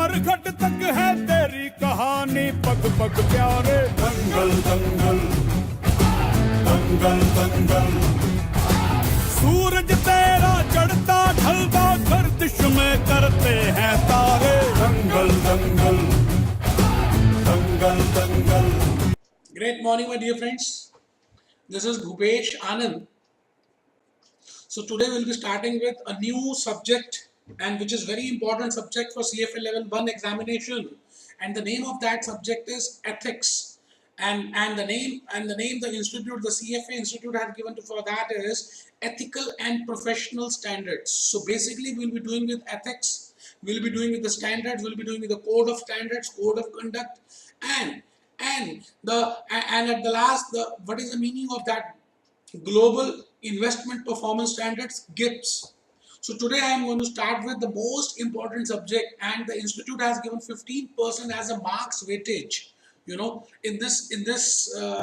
नरघट तक है तेरी कहानी, पग पग प्यारे। दंगल दंगल दंगल दंगल, सूरज तेरा चढ़ता ढलता गर्दिश में करते हैं तारे। दंगल दंगल दंगल दंगल। Great morning, my dear friends. This is Bhupesh Anand. So today we'll be starting with a new subject, and which is very important subject for CFA level 1 examination, and the name of that subject is ethics, and the name the institute, the CFA institute had given for that is ethical and professional standards. So basically we'll be doing with ethics, we'll be doing with the standards, we'll be doing with the code of standards, code of conduct, and at the last, what is the meaning of that global investment performance standards, GIPS. So today I am going to start with the most important subject, and the institute has given 15% as a marks weightage, in this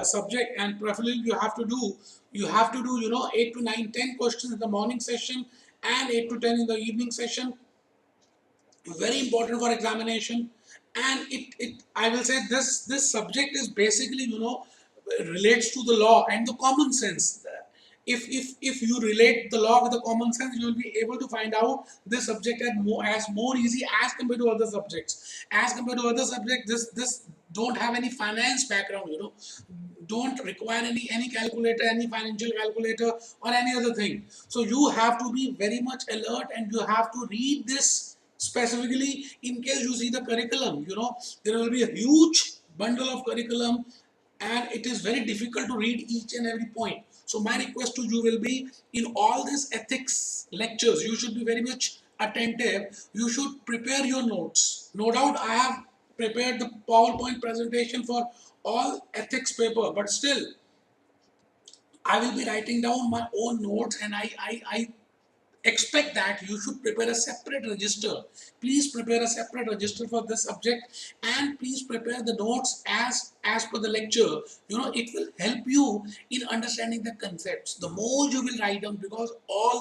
subject, and preferably you have to do 8 to 9 10 questions in the morning session and 8 to 10 in the evening session. Very important for examination. And it I will say this subject is basically relates to the law and the common sense. If you relate the law with the common sense, you will be able to find out this subject as more easy as compared to other subjects. As compared to other subjects, this don't have any finance background, don't require any calculator, any financial calculator or any other thing. So you have to be very much alert, and you have to read this specifically. In case you see the curriculum, there will be a huge bundle of curriculum, and it is very difficult to read each and every point. So my request to you will be, in all these ethics lectures, you should be very much attentive. You should prepare your notes. No doubt I have prepared the PowerPoint presentation for all ethics paper, but still I will be writing down my own notes, and I expect that you should prepare a separate register. Please prepare a separate register for this subject, and please prepare the notes as per the lecture. It will help you in understanding the concepts. The more you will write down, because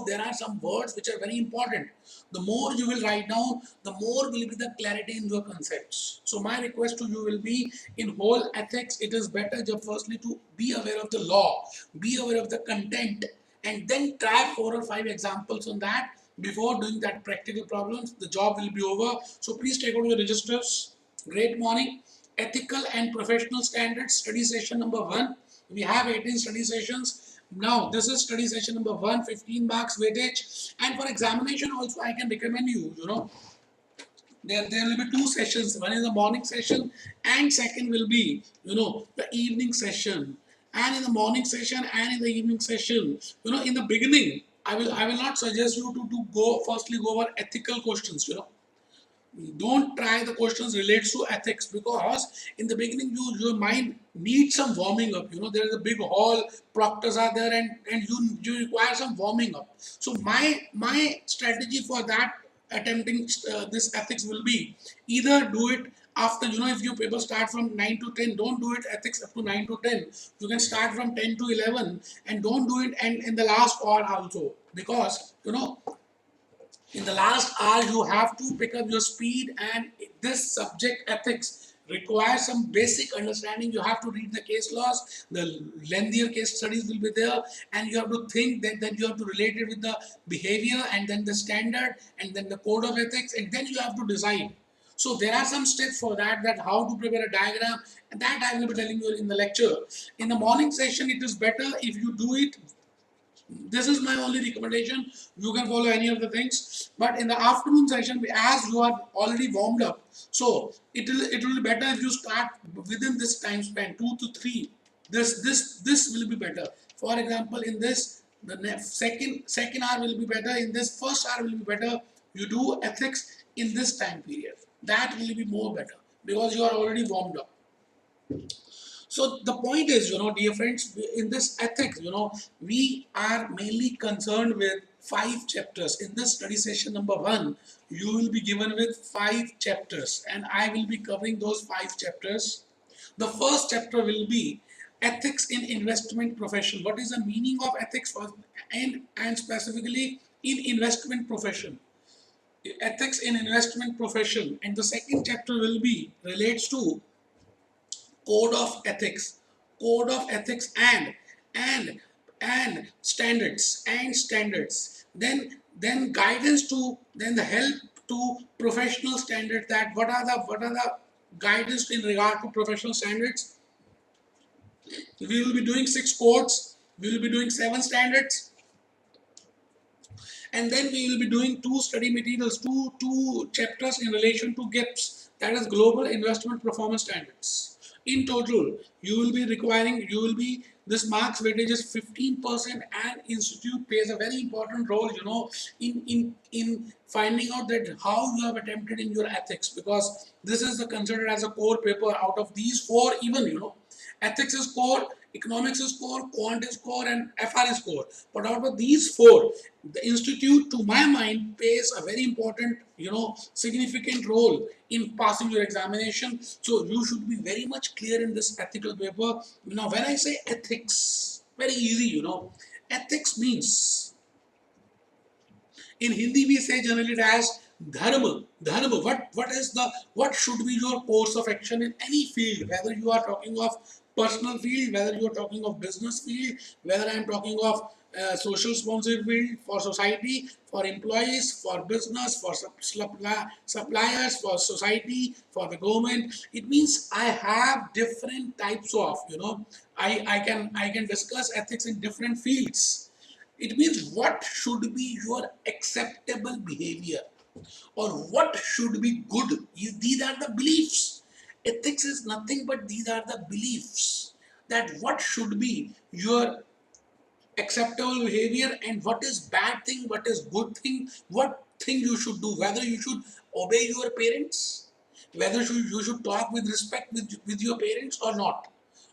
there are some words which are very important. The more you will write down, the more will be the clarity in your concepts. So my request to you will be, in whole ethics, it is better just firstly to be aware of the law, be aware of the content, and then try 4 or 5 examples on that before doing that practical problems. The job will be over. So please take out your registers. Great morning. Ethical and professional standards, study session number 1. We have 18 study sessions. Now this is study session number 1, 15 marks weightage. And for examination also, I can recommend you, there will be 2 sessions. One is the morning session, and second will be, the evening session. And in the morning session and in the evening session, in the beginning, I will not suggest you to go over ethical questions. Don't try the questions related to ethics, because in the beginning your mind needs some warming up. There is a big hall, proctors are there, and you require some warming up. So my strategy for that, attempting this ethics, will be either do it after, if your paper start from 9 to 10, don't do it ethics up to 9 to 10. You can start from 10 to 11, and don't do it and in the last hour also, because in the last hour you have to pick up your speed, and this subject ethics requires some basic understanding. You have to read the case laws, the lengthier case studies will be there, and you have to think that you have to relate it with the behavior, and then the standard, and then the code of ethics, and then you have to decide. So there are some steps for that how to prepare a diagram, and that I will be telling you in the lecture. In the morning session, it is better if you do it. This is my only recommendation. You can follow any of the things, but in the afternoon session, as you are already warmed up, so it will be better if you start within this time span, 2 to 3. This will be better. For example, in this, the second hour will be better. In this first hour will be better. You do ethics in this time period. That will be more better, because you are already warmed up. So the point is, dear friends, in this ethics, we are mainly concerned with 5 chapters. In this study session number 1, you will be given with 5 chapters, and I will be covering those 5 chapters. The first chapter will be ethics in investment profession. What is the meaning of ethics and specifically in investment profession? ethics in investment profession, and the second chapter will be relates to code of ethics, code of ethics and standards. Then guidance to, then the help to professional standards. That what are the guidance in regard to professional standards. We will be doing 6 codes. We will be doing 7 standards, and then we will be doing 2 study materials, two chapters in relation to GIPS, that is Global Investment Performance Standards. In total, you will be this marks weightage is 15%, and institute plays a very important role, in finding out that how you have attempted in your ethics, because this is considered as a core paper. Out of these four, even, ethics is core, economics is core, quant is core, and FR is core. But out of these four, the institute, to my mind, plays a very important, significant role in passing your examination. So you should be very much clear in this ethical paper. Now, when I say ethics, very easy, ethics means, in Hindi we say generally as dharma. Dharma. What should be your course of action in any field, whether you are talking of personal field, whether you are talking of business field, whether I am talking of social responsibility for society, for employees, for business, for suppliers, for society, for the government. It means I have different types of, I can discuss ethics in different fields. It means what should be your acceptable behavior, or what should be good. These are the beliefs. Ethics is nothing but these are the beliefs, that what should be your acceptable behavior, and what is bad thing, what is good thing, what thing you should do, whether you should obey your parents, whether you should talk with respect with your parents or not,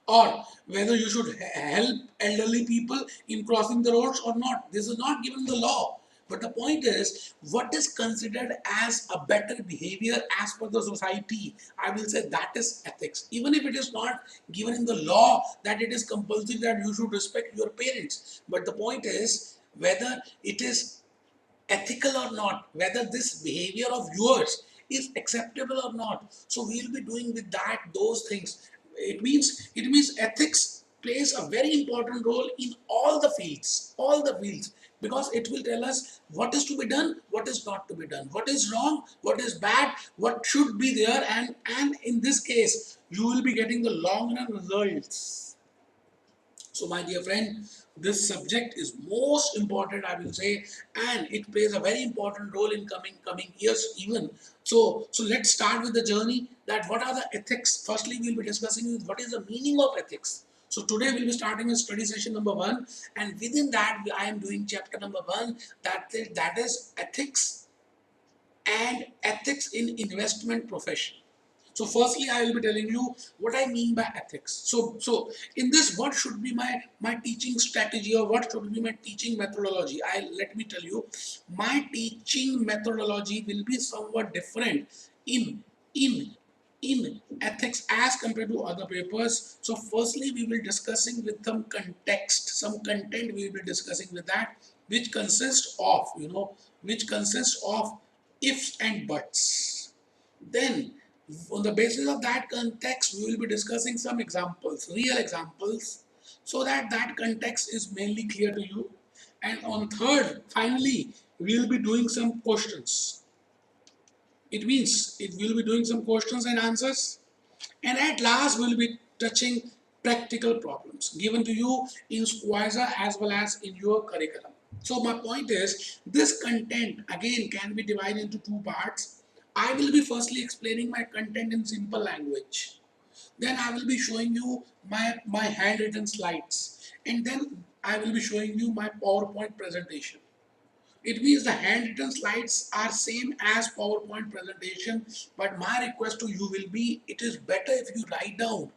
or whether you should help elderly people in crossing the roads or not. This is not given in the law. But the point is, what is considered as a better behavior as per the society, I will say that is ethics. Even if it is not given in the law that it is compulsory that you should respect your parents. But the point is, whether it is ethical or not, whether this behavior of yours is acceptable or not. So we will be doing with that those things. It means ethics plays a very important role in all the fields, because it will tell us what is to be done, what is not to be done, what is wrong, what is bad, what should be there, and in this case you will be getting the long run results. So my dear friend, this subject is most important, I will say, and it plays a very important role in coming years even. So let's start with the journey, that what are the ethics. Firstly, we'll be discussing what is the meaning of ethics. So today we'll be starting with study session number 1, and within that I am doing chapter number 1, that is ethics and ethics in investment profession. So firstly, I will be telling you what I mean by ethics. So in this, what should be my teaching strategy, or what should be my teaching methodology? Let me tell you, my teaching methodology will be somewhat different in in in ethics as compared to other papers. So firstly, we will discussing with some context, some content we will be discussing with that, which consists of, ifs and buts. Then, on the basis of that context, we will be discussing some examples, real examples, so that that context is mainly clear to you. And on third, finally, we will be doing some questions. It means it will be doing some questions and answers. And at last, we will be touching practical problems given to you in Squaza as well as in your curriculum. So my point is, this content again can be divided into 2 parts. I will be firstly explaining my content in simple language. Then I will be showing you my handwritten slides. And then I will be showing you my PowerPoint presentation. It means the handwritten slides are same as PowerPoint presentation, but my request to you will be, it is better if you write down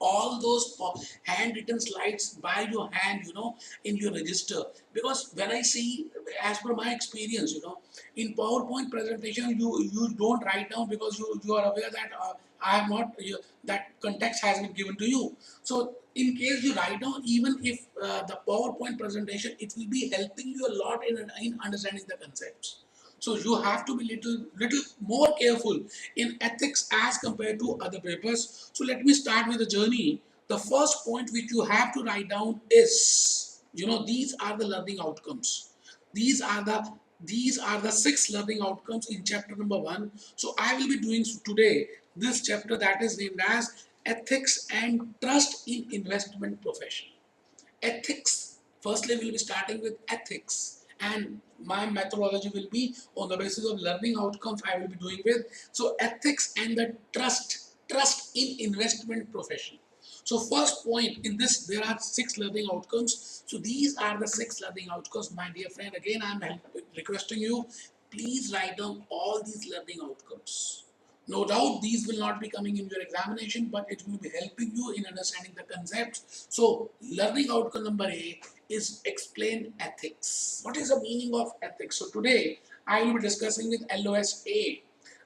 all those handwritten slides by your hand, in your register. Because when I see, as per my experience, in PowerPoint presentation, you don't write down, because you are aware that I am not, that context has been given to you. So in case you write down, even if the PowerPoint presentation, it will be helping you a lot in understanding the concepts. So you have to be little more careful in ethics as compared to other papers. So let me start with the journey. The first point which you have to write down is, these are the learning outcomes. These are the 6 learning outcomes in chapter number 1. So I will be doing today this chapter that is named as ethics and trust in investment profession. Ethics, firstly we'll be starting with ethics, and my methodology will be on the basis of learning outcomes I will be doing with. So ethics and the trust in investment profession. So first point in this, there are 6 learning outcomes. So these are the 6 learning outcomes, my dear friend. Again, I'm requesting you, please write down all these learning outcomes. No doubt these will not be coming in your examination, but it will be helping you in understanding the concepts. So learning outcome number A is explain ethics. What is the meaning of ethics? So today I will be discussing with LOS A.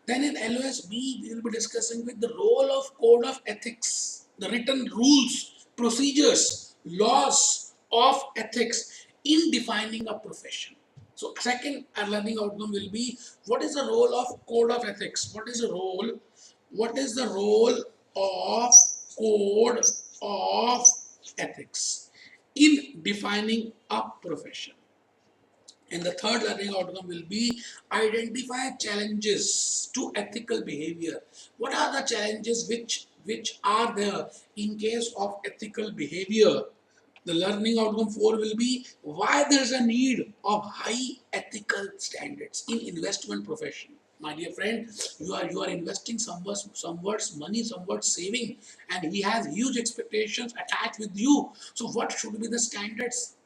Then in LOS B we will be discussing with the role of code of ethics, the written rules, procedures, laws of ethics in defining a profession. So second learning outcome will be, what is the role of code of ethics? What is the role? What is the role of code of ethics in defining a profession? And the third learning outcome will be identify challenges to ethical behavior. What are the challenges which are there in case of ethical behavior? The learning outcome 4 will be why there is a need of high ethical standards in investment profession. My dear friend, you are investing somewhat money, somewhat saving, and he has huge expectations attached with you. So what should be the standards,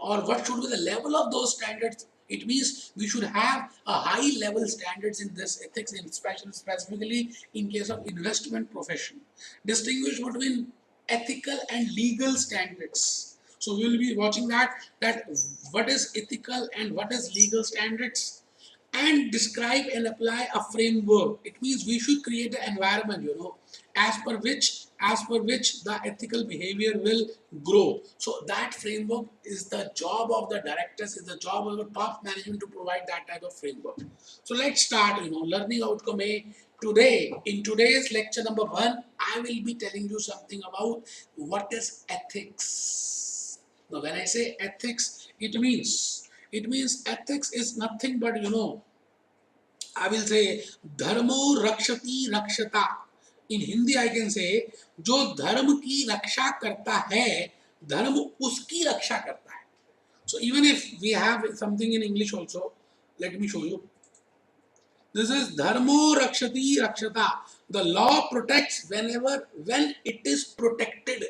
or what should be the level of those standards? It means we should have a high level standards in this ethics, in specifically in case of investment profession. Distinguish between ethical and legal standards. So we will be watching that what is ethical and what is legal standards, and describe and apply a framework. It means we should create an environment, as per which the ethical behavior will grow. So that framework is the job of the directors, is the job of the top management to provide that type of framework. So let's start, learning outcome A. Today, in today's lecture number 1, I will be telling you something about what is ethics. Now when I say ethics, it means ethics is nothing but, I will say dharmo rakshati rakshata. In Hindi I can say जो धर्म की रक्षा करता है धर्म उसकी रक्षा करता है. So even if we have something in English also, let me show you. This is dharmo rakshati rakshata. The law protects when it is protected.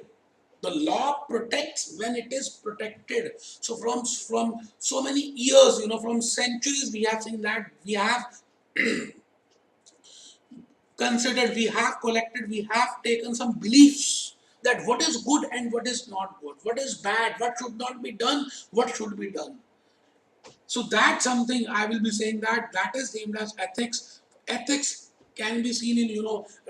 The law protects when it is protected. So from so many years, from centuries, we have seen that, we have considered, we have collected, we have taken some beliefs that what is good and what is not good, what is bad, what should not be done, what should be done. So that's something I will be saying, that is named as ethics. Ethics can be seen in,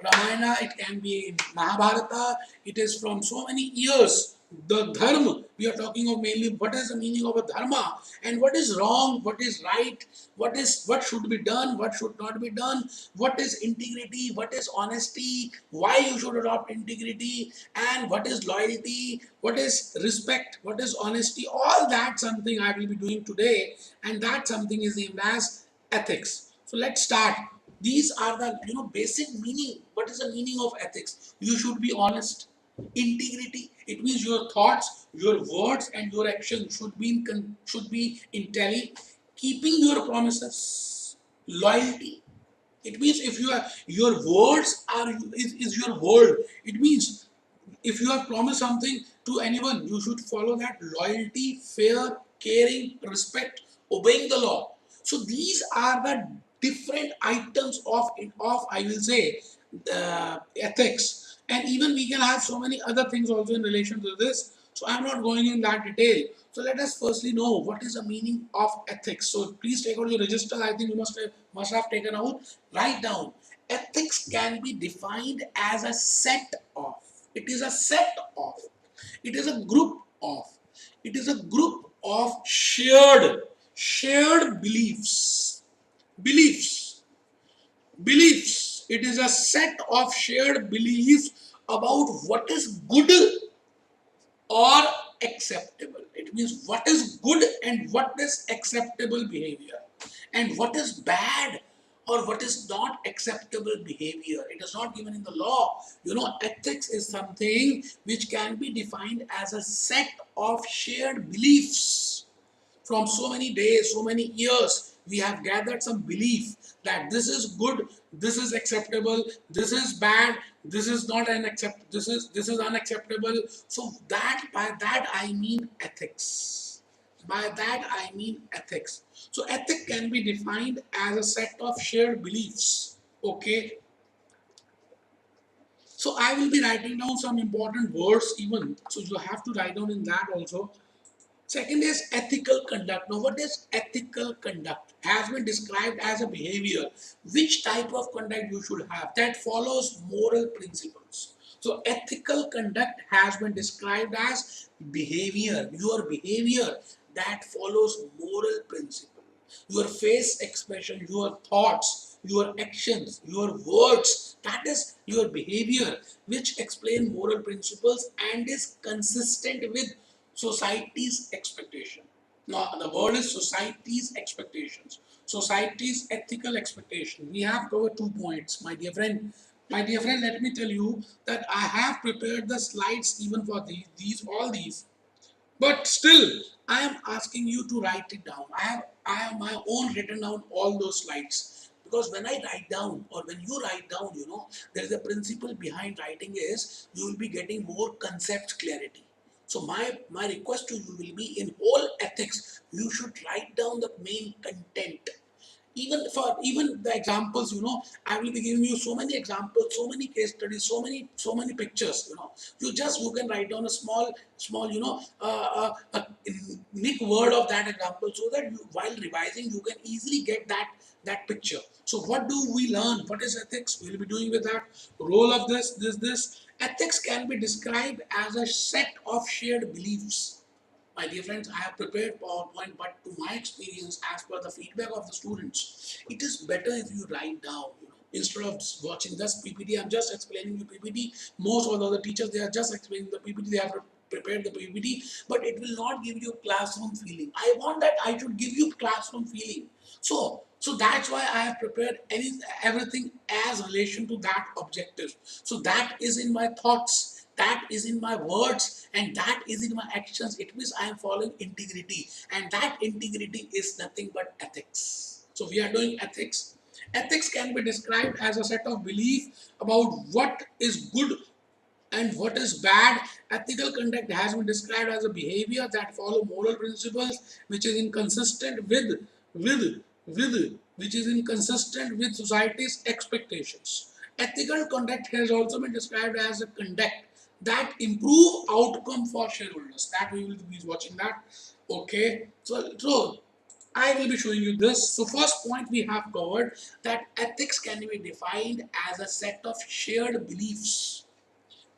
Ramayana, it can be in Mahabharata. It is from so many years. The dharma, we are talking of mainly what is the meaning of a dharma, and what is wrong, what is right, what should be done, what should not be done, what is integrity, what is honesty, why you should adopt integrity, and what is loyalty, what is respect, what is honesty. All that something I will be doing today, and that something is named as ethics. So let's start. These are the basic meaning. What is the meaning of ethics? You should be honest. Integrity, it means your thoughts, your words, and your actions should be in tally. Keeping your promises. Loyalty, it means if your words is your word. It means if you have promised something to anyone, you should follow that. Loyalty, fair, caring, respect, obeying the law. So these are the different items of I will say ethics, and even we can have so many other things also in relation to this. So I'm not going in that detail. So let us firstly know what is the meaning of ethics. So please take out your register. I think you must have taken out. Write down. Ethics can be defined as a set of. It is a set of. It is a group of. It is a group of shared Shared beliefs. Beliefs. Beliefs. It is a set of shared beliefs about what is good or acceptable. It means what is good and what is acceptable behavior, and what is bad or what is not acceptable behavior. It is not given in the law. Ethics is something which can be defined as a set of shared beliefs. From so many days, so many years, we have gathered some belief that this is good, this is acceptable, this is bad, this is not an accept, this is unacceptable. So that, by that I mean ethics. By that I mean ethics. So ethic can be defined as a set of shared beliefs. Okay. So I will be writing down some important words even. So you have to write down in that also. Second is ethical conduct. Now, what is ethical conduct? Has been described as a behavior. Which type of conduct you should have that follows moral principles. So, ethical conduct has been described as behavior. Your behavior that follows moral principle. Your face expression, your thoughts, your actions, your words, that is your behavior, which explain moral principles and is consistent with society's expectation. Now, the word is society's expectations. Society's ethical expectation. We have covered 2 points, my dear friend. My dear friend, let me tell you that I have prepared the slides even for all these. But still, I am asking you to write it down. I have my own written down all those slides. Because when I write down, or when you write down, there is a principle behind writing is you will be getting more concept clarity. So my request to you will be, in whole ethics, you should write down the main content. Even the examples, I will be giving you so many examples, so many case studies, so many pictures. You can write down a small a nick word of that example, so that while revising you can easily get that picture. So what do we learn? What is ethics? We will be doing with that. Role of this ethics can be described as a set of shared beliefs. My dear friends, I have prepared PowerPoint, but to my experience, as per the feedback of the students, it is better if you write down. Instead of watching just PPT, I'm just explaining you PPT. Most of the other teachers, they are just explaining the PPT. They have prepared the PPT, but it will not give you classroom feeling. I want that I should give you classroom feeling. So that's why I have prepared everything as relation to that objective. So that is in my thoughts, that is in my words, and that is in my actions. It means I am following integrity, and that integrity is nothing but ethics. So we are doing ethics. Ethics can be described as a set of belief about what is good and what is bad. Ethical conduct has been described as a behavior that follow moral principles, which is inconsistent which is inconsistent with society's expectations. Ethical conduct has also been described as a conduct that improve outcome for shareholders. That we will be watching that. Okay, so I will be showing you this. So first point we have covered, that ethics can be defined as a set of shared beliefs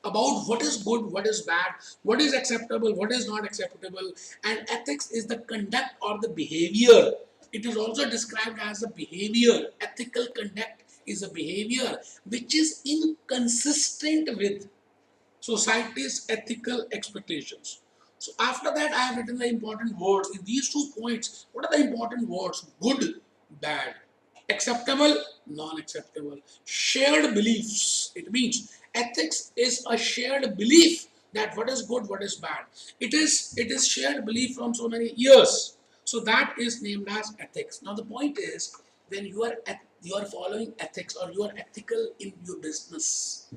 about what is good, what is bad, what is acceptable, what is not acceptable, and ethics is the conduct or the behavior. It is also described as a behavior. Ethical conduct is a behavior which is inconsistent with society's ethical expectations. So after that, I have written the important words in these 2 points. What are the important words? Good, bad, acceptable, non-acceptable, shared beliefs. It means ethics is a shared belief that what is good, what is bad. It is shared belief from so many years. So that is named as ethics. Now the point is, when you are following ethics, or you are ethical in your business,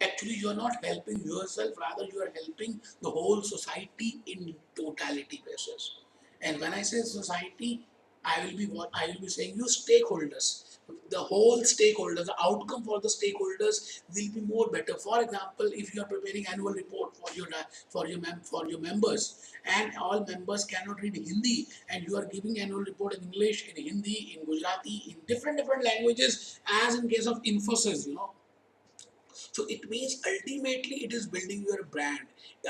actually you are not helping yourself, rather you are helping the whole society in totality basis. And when I say society, I will be saying you stakeholders. The whole stakeholders, the outcome for the stakeholders will be more better. For example, if you are preparing annual report for your members, and all members cannot read Hindi, and you are giving annual report in English, in Hindi, in Gujarati, in different languages, as in case of Infosys, so it means ultimately it is building your brand.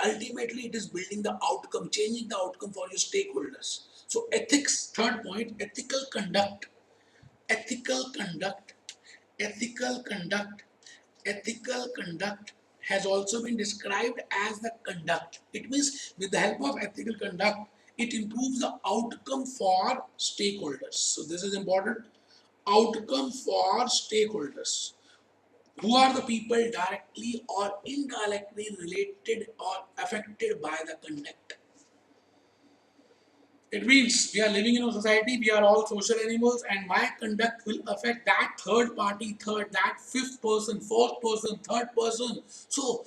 Ultimately it is building the outcome, changing the outcome for your stakeholders. So ethics, third point, ethical conduct, ethical conduct, ethical conduct, ethical conduct has also been described as the conduct. It means with the help of ethical conduct, it improves the outcome for stakeholders. So this is important. Outcome for stakeholders. Who are the people directly or indirectly related or affected by the conduct? It means we are living in a society, we are all social animals, and my conduct will affect that third party, that fifth person, fourth person, third person. So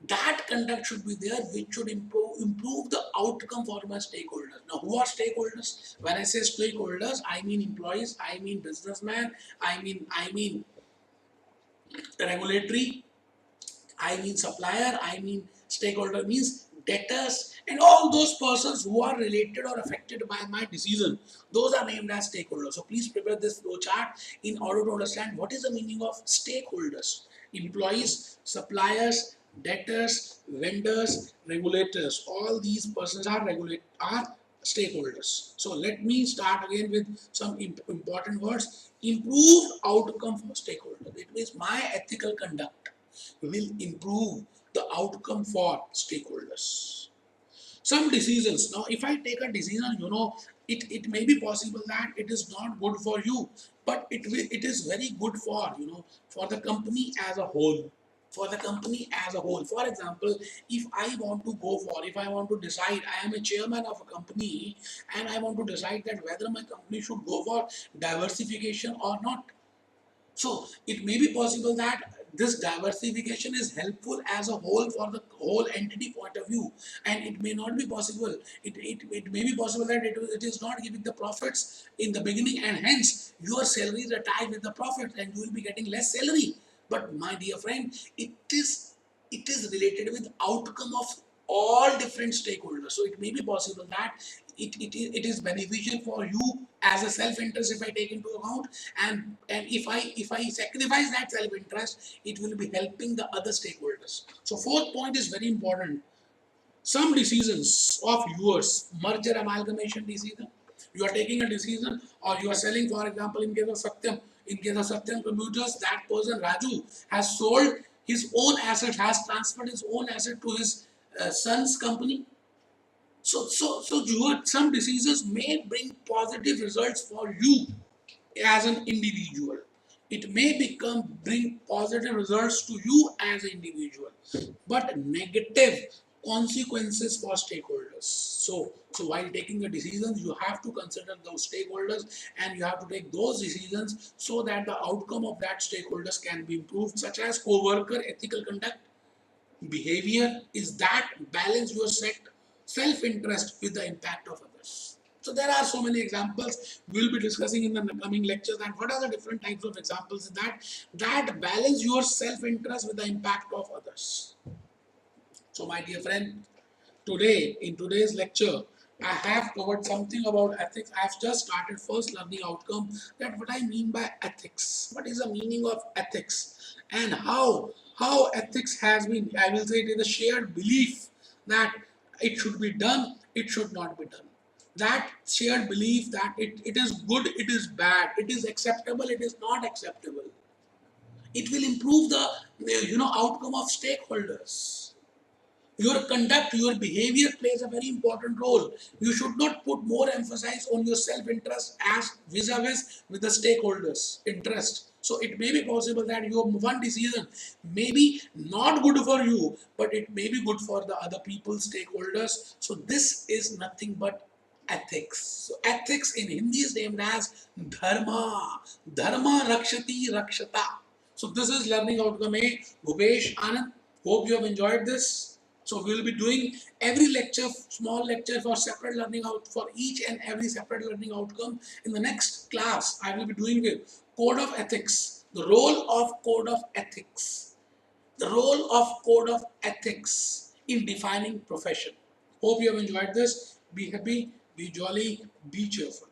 that conduct should be there, which should improve the outcome for my stakeholders. Now, who are stakeholders? When I say stakeholders, I mean employees, I mean businessmen, I mean regulatory, I mean supplier, I mean stakeholder means debtors, and all those persons who are related or affected by my decision. Those are named as stakeholders. So please prepare this flow chart in order to understand what is the meaning of stakeholders. Employees, suppliers, debtors, vendors, regulators. All these persons are stakeholders. So let me start again with some important words. Improved outcome for stakeholders. It means my ethical conduct will improve the outcome for stakeholders. Some decisions, now if I take a decision, it may be possible that it is not good for you, but it is very good for, for the company as a whole. For the company as a whole. For example, if I want to decide, I am a chairman of a company and I want to decide that whether my company should go for diversification or not. So it may be possible that this diversification is helpful as a whole for the whole entity point of view, and it may not be possible. It may be possible that it is not giving the profits in the beginning, and hence your salaries are tied with the profits and you will be getting less salary. But my dear friend, it is related with outcome of all different stakeholders. So it may be possible that it is beneficial for you as a self-interest if I take into account, and if I sacrifice that self-interest, it will be helping the other stakeholders. So fourth point is very important. Some decisions of yours, merger amalgamation decision, you are taking a decision, or you are selling, for example, in case of Satyam Computers, that person Raju has sold his own asset, has transferred his own asset to his son's company. So some decisions may bring positive results for you as an individual. It may bring positive results to you as an individual, but negative consequences for stakeholders. So while taking the decisions, you have to consider those stakeholders, and you have to take those decisions so that the outcome of that stakeholders can be improved, such as co-worker ethical conduct. Behavior is that balance your self-interest with the impact of others. So there are so many examples we'll be discussing in the coming lectures, and what are the different types of examples that balance your self-interest with the impact of others. So my dear friend, in today's lecture, I have covered something about ethics. I have just started first learning outcome, that what I mean by ethics. What is the meaning of ethics, and how ethics has been, I will say, it is a shared belief that it should be done, it should not be done. That shared belief that it is good, it is bad, it is acceptable, it is not acceptable. It will improve the outcome of stakeholders. Your conduct, your behavior plays a very important role. You should not put more emphasis on your self-interest as vis-a-vis with the stakeholders' interest. So it may be possible that your one decision may be not good for you, but it may be good for the other people's stakeholders. So this is nothing but ethics. So ethics in Hindi is named as dharma. Dharma rakshati rakshata. So this is learning outcome A. Bhupesh Anand. Hope you have enjoyed this. So we will be doing every lecture, small lecture for separate learning out for each and every separate learning outcome. In the next class, I will be doing with code of ethics, the role of code of ethics, the role of code of ethics in defining profession. Hope you have enjoyed this. Be happy, be jolly, be cheerful.